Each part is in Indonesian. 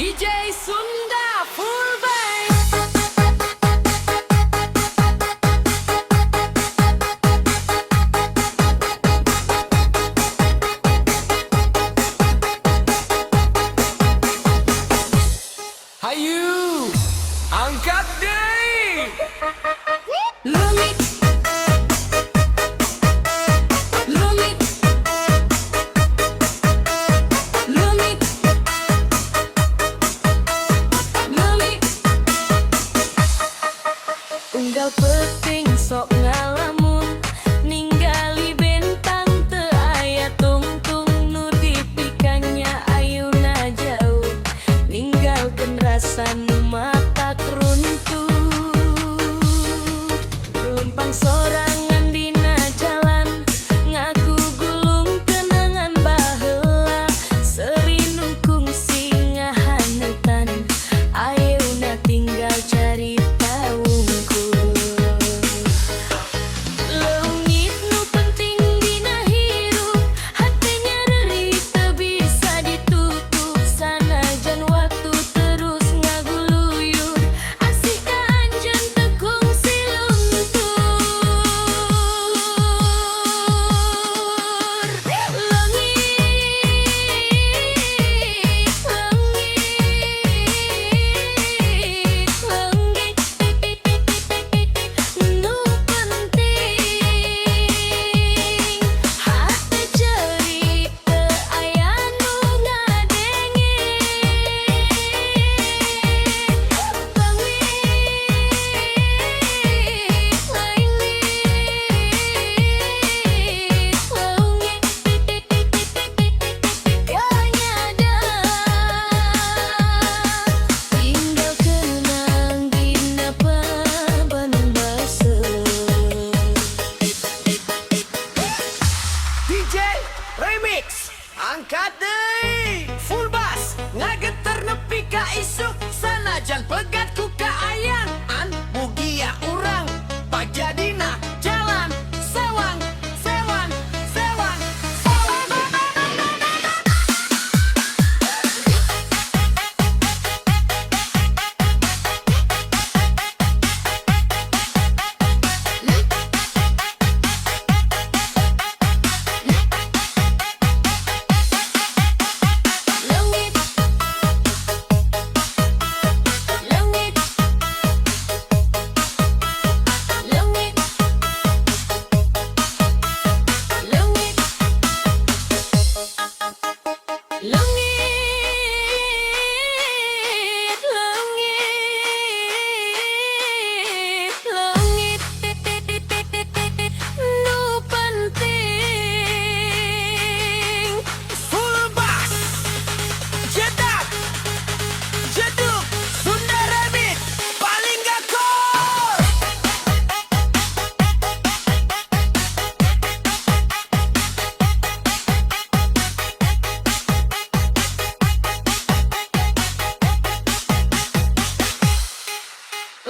DJ Sunda Full Band. Hayu, angkat deh. Lumit, lumit, lumit, lumit. Unggal peting sok ngalamun, ninggali bentang teu aya tungtung nu dipikannya ayeuna jauh, ninggalkeun rasa nu matak runtuh. Rumpang sorangan dina jalan, ngaku gulung kenangan baheula, serinu kungsi ngahanetan, ayeuna tinggal carita wungkul. Leungit nu penting dina hirup, hate nyeri teu bisa ditutup, sanajan waktu terus ngaguluyur, asih ka anjeun teu kungsi luntur. Nu penting hate ceuri teu aya nu tinggal kenang dina paban baseuh. DJ Remix, angkat deui full bass, ngageter nepi ka isuk, sanajan pegat ku kaayaan, mugia urang pajadina jalan sewang sewang sewang sewang. Leungit, leungit, leungit, leungit, leungit, leungit. Nu penting Full bass, jedak, jeduk, Sunda Remix, paling gakor.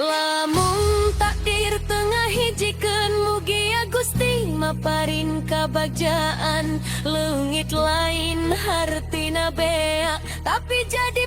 lamun takdir tengah hijikeun, mugia Gusti maparin kabagjaan. Leungit lain hartina bea, tapi jadi